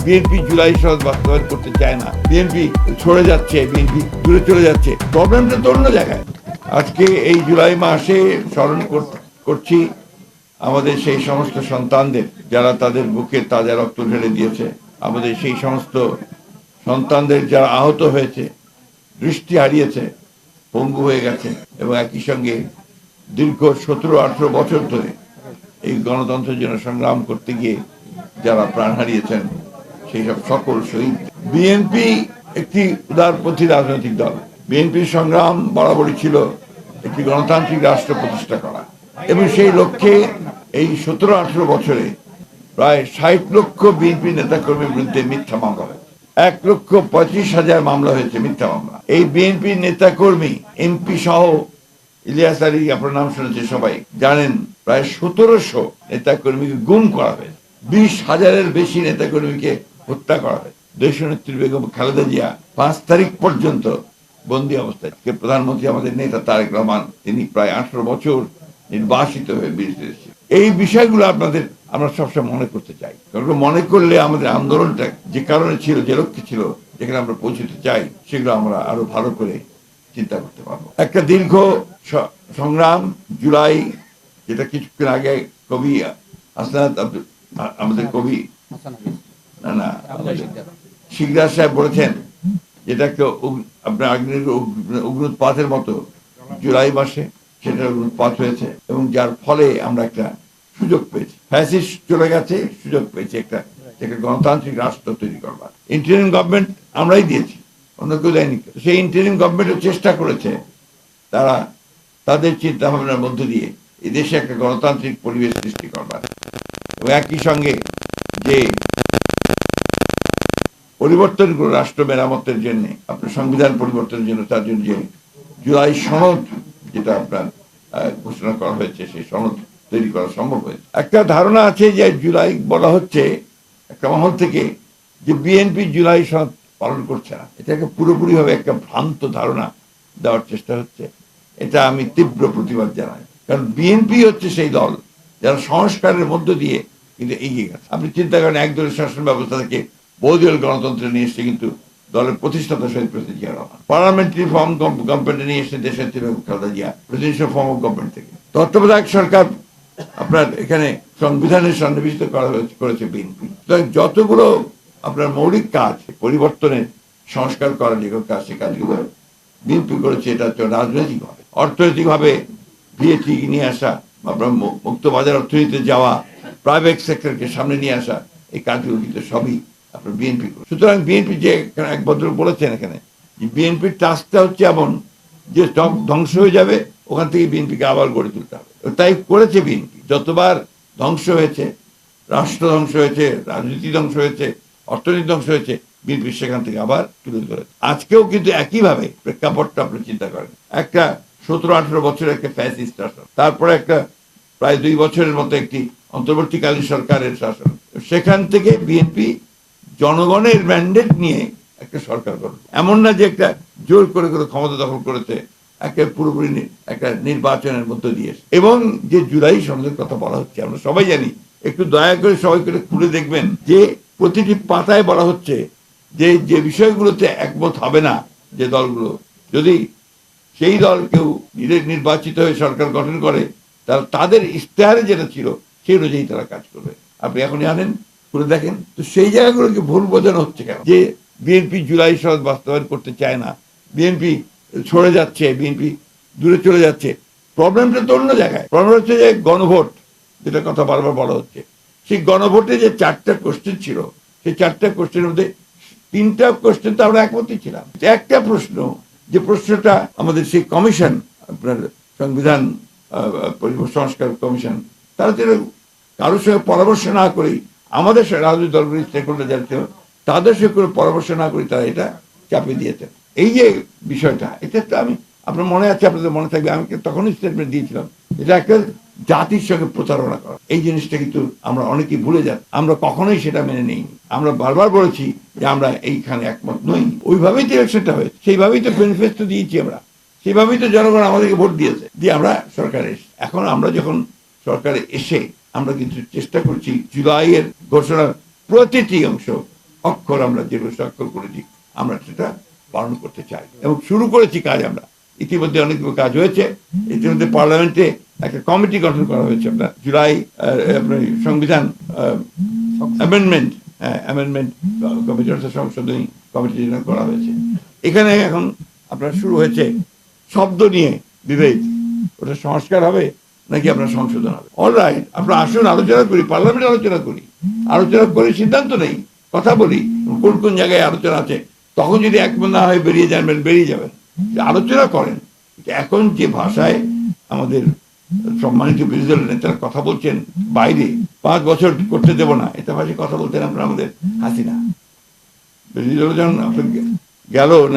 BNP July সনদ বাস্তবায়ন করতে চায় না, বিএনপি সরে যাচ্ছে, বিএনপি দূরে চলে যাচ্ছে। প্রবলেমটা তো অন্য জায়গায়। আজকে এই জুলাই মাসে স্মরণ করছি আমাদের সেই সমস্ত সন্তানদের যারা তাদের বুকে তাজা রক্ত ঢেলে দিয়েছে, আমাদের সেই সমস্ত সন্তানদের যারা আহত হয়েছে, দৃষ্টি হারিয়েছে, পঙ্গু হয়ে গেছে, এবং একই সঙ্গে দীর্ঘ 17-18 বছর ধরে এই গণতন্ত্রের জন্য সংগ্রাম করতে গিয়ে যারা প্রাণ হারিয়েছেন সেই সব সকল শহীদ। বিএনপি একটি উদারপন্থী রাজনৈতিক দল। বিএনপির সংগ্রাম বরাবরই ছিল একটি গণতান্ত্রিক রাষ্ট্র প্রতিষ্ঠা করা, এবং সেই লক্ষ্যে এই 17-18 বছরে প্রায় 60 লক্ষ বিএনপি নেতাকর্মীর বিরুদ্ধে মিথ্যা মামলা হয়েছে। 1,35,000 মামলা হয়েছে, মিথ্যা মামলা। এই বিএনপি নেতাকর্মী, এমপি সহ, ইলিয়াস আলী আপনার নাম শুনেছে সবাই, জানেন প্রায় 1700 নেতাকর্মীকে গুম করা হয়েছে, 20,000-এর বেশি নেতাকর্মীকে হত্যা করা হয়েছে। দেশনেত্রী বেগম খালেদা জিয়া 5 তারিখ পর্যন্ত বন্দী অবস্থায়। প্রধানমন্ত্রী আমাদের নেতা তারেক রহমান, তিনি প্রায় 18 বছর নির্বাসিত হয়ে বিদেশে। এই বিষয়গুলো আমরা সবসময় মনে করতে চাই, কারণ মনে করলে আমাদের আন্দোলনটা যে কারণে ছিল, যে লক্ষ্যে ছিল, যেখানে আমরা পৌঁছতে চাই, সেগুলো আমরা আরো ভালো করে চিন্তা করতে পারবো। একটা দীর্ঘ সংগ্রাম, জুলাই, যেটা কিছুক্ষণ আগে কবি হাসনাত আমাদের কবি শিকদার সাহেব বলেছেন, যেটা একটা আপনার আগ্নেয় অগ্নুৎপাতের মতো জুলাই মাসে সেটা অগ্নুৎপাত হয়েছে, এবং যার ফলে আমরা একটা সুযোগ পেয়েছি। ফ্যাসিস্ট চলে গেছে, সুযোগ পেয়েছি একটা গণতান্ত্রিক রাষ্ট্র তৈরি করবার। ইন্টারিম গভর্নমেন্ট আমরাই দিয়েছি, অন্য কেউ দেয়নি। সেই ইন্টারিম গভর্নমেন্টও চেষ্টা করেছে তারা তাদের চিন্তা ভাবনার মধ্য দিয়ে এই দেশে একটা গণতান্ত্রিক পরিবেশ সৃষ্টি করবার, এবং একই সঙ্গে যে পরিবর্তনগুলো রাষ্ট্র মেরামতের জন্য, আপনার সংবিধান পরিবর্তনের জন্য, তার জন্য যে জুলাই সনদ যেটা আপনার ঘোষণা করা হয়েছে, সেই সনদ তৈরি করা সম্ভব হয়েছে। একটা ধারণা আছে যে জুলাই বলা হচ্ছে একটা মহল থেকে যে বিএনপি জুলাই সনদ পালন করছে না, এটাকে পুরোপুরিভাবে একটা ভ্রান্ত ধারণা দেওয়ার চেষ্টা হচ্ছে। এটা আমি তীব্র প্রতিবাদ জানাই, কারণ বিএনপি হচ্ছে সেই দল যারা সংস্কারের মধ্য দিয়ে কিন্তু এগিয়ে গেছে। আপনি চিন্তা করেন, একদলের শাসন ব্যবস্থা থেকে বহুদলীয় গণতন্ত্রে নিয়ে এসছে কিন্তু দলের প্রতিষ্ঠাতা শহীদ president Zia Rahman. Parliamentary form গভর্নমেন্টে নিয়ে এসছে দেশের Khaleda Zia, presidential form of government থেকে। তত্ত্বাবধায়ক সরকার আপনার এখানে সংবিধানের সন্নিবেশিত করেছে বিএনপি। যতগুলো আপনার মৌলিক কাজ, পরিবর্তনের সংস্কার করার যেগুলো কাজ, সে কাজগুলো বিএনপি করেছে। এটা হচ্ছে রাজনৈতিকভাবে, অর্থনৈতিকভাবে ভিএটি নিয়ে আসা, আপনার মুক্ত বাজার অর্থনীতিতে যাওয়া, প্রাইভেট সেক্টরকে সামনে নিয়ে আসা, এই কাজগুলো কিন্তু সবই আপনার বিএনপি করে। সুতরাং বিএনপি যে এক ভদ্র বলেছেন এখানে, যে বিএনপির টাস্কটা হচ্ছে এমন যে ধ্বংস হয়ে যাবে, ওখান থেকে বিএনপিকে আবার গড়ে তুলতে হবে। তাই করেছে বিএনপি। যতবার ধ্বংস হয়েছে, রাষ্ট্র ধ্বংস হয়েছে, রাজনীতি ধ্বংস হয়েছে, অর্থনীতি ধ্বংস হয়েছে, বিএনপি সেখান থেকে আবার তুলে ধরেছে। আজকেও কিন্তু একইভাবে প্রেক্ষাপটটা আপনি চিন্তা করেন, একটা 17-18 বছরের একটা ফ্যাসিস্ট শাসন, তারপরে একটা প্রায় 2 বছরের মতো একটি অন্তর্বর্তীকালীন সরকারের শাসন, সেখান থেকে বিএনপি জনগণের ম্যান্ডেট নিয়ে একটা সরকার করবে। এমন না যে একটা জোর করে ক্ষমতা দখল করেছে, একটা পুরোপুরি একটা নির্বাচনের মধ্য দিয়ে। এবং যে জুলাই সনদের কথা বলা হচ্ছে, আমরা সবাই জানি, একটু দয়া করে সবাই করে খুলে দেখবেন যে প্রতিটি পাতায় বলা হচ্ছে যে যে বিষয়গুলোতে একমত হবে না যে দলগুলো, যদি সেই দল কেউ নির্বাচিত হয়ে সরকার গঠন করে, তাহলে তাদের ইশতেহারে যেটা ছিল সেই অনুযায়ী তারা কাজ করবে। আপনি এখন জানেন, খুলে দেখেন তো সেই জায়গাগুলোকে ভুল বোঝানো হচ্ছে কেন, যে বিএনপি জুলাই সনদ বাস্তবায়ন করতে চায় না, বিএনপি সরে যাচ্ছে, বিএনপি দূরে চলে যাচ্ছে। প্রবলেমটা তো অন্য জায়গায়। প্রবলেম হচ্ছে যে গণভোট, যেটা কথা বারবার বলা হচ্ছে, সেই গণভোটে যে 4টা কোশ্চেন ছিল, সেই 4টা কোশ্চেনের মধ্যে 3টা কোশ্চেন তো আমরা একমতই ছিলাম। একটা প্রশ্ন, যে প্রশ্নটা আমাদের সেই কমিশন, আপনার সংবিধান সংস্কার কমিশন, তারা যেন কারোর সঙ্গে পরামর্শ না করেই, আমাদের রাজনৈতিক দলগুলি স্টেকহোল্ডার যারা ছিল তাদের সঙ্গে করে পরামর্শ না করে তারা এটা চাপিয়ে দিয়েছেন। এই যে বিষয়টা, এটা তো আমি, আপনার মনে আছে, আপনাদের মনে থাকবে, আমি তখনই স্টেটমেন্ট দিয়েছিলাম, এটা একটা জাতির সঙ্গে প্রতারণা করা। এই জিনিসটা কিন্তু আমরা অনেকেই ভুলে যাই, আমরা কখনোই সেটা মেনে নিইনি। আমরা বারবার বলেছি যে আমরা এইখানে একমত নই। ওইভাবেই তো ইলেকশনটা হয়েছে, সেইভাবেই তো ম্যানিফেস্টো দিয়েছি আমরা, সেইভাবেই তো জনগণ আমাদেরকে ভোট দিয়েছে, দিয়ে আমরা সরকারে এসে। এখন আমরা যখন সরকারে এসে আমরা কিন্তু চেষ্টা করছি জুলাইয়ের ঘোষণার প্রতিটি অংশ অক্ষর আমরা যেগুলো স্বাক্ষর করেছি আমরা সেটা পালন করতে চাই এবং শুরু করেছি কাজ। আমরা ইতিমধ্যে অনেকগুলো কাজ হয়েছে। ইতিমধ্যে পার্লামেন্টে একটা কমিটি গঠন করা হয়েছে আপনার জুলাই আপনার সংবিধান অ্যামেন্ডমেন্ট অ্যামেন্ডমেন্ট কমিটি অর্থাৎ সংশোধনী কমিটি করা হয়েছে। এখানে এখন আপনার শুরু হয়েছে শব্দ নিয়ে বিভেদ, ওটা সংস্কার হবে নাকি আপনার সংশোধন হবে। অলরাইট, আপনারা আসুন আলোচনা করি, পার্লামেন্টে আলোচনা করি, আলোচনা করে সিদ্ধান্ত নেই, কথা বলি কোন কোন জায়গায় আলোচনা আছে। তখন যদি একমত না হয় বেরিয়ে যাবেন, বেরিয়ে যাবেন, আলোচনা করেন। এখন যে ভাষায় আমাদের সম্মানিত বিরোধী দলের নেতারা কথা বলছেন বাইরে, 5 বছর করতে দেব না, এটা ভাষায় কথা বলতেন আপনারা আমাদের হাসিনা। বিরোধী দল যখন গেল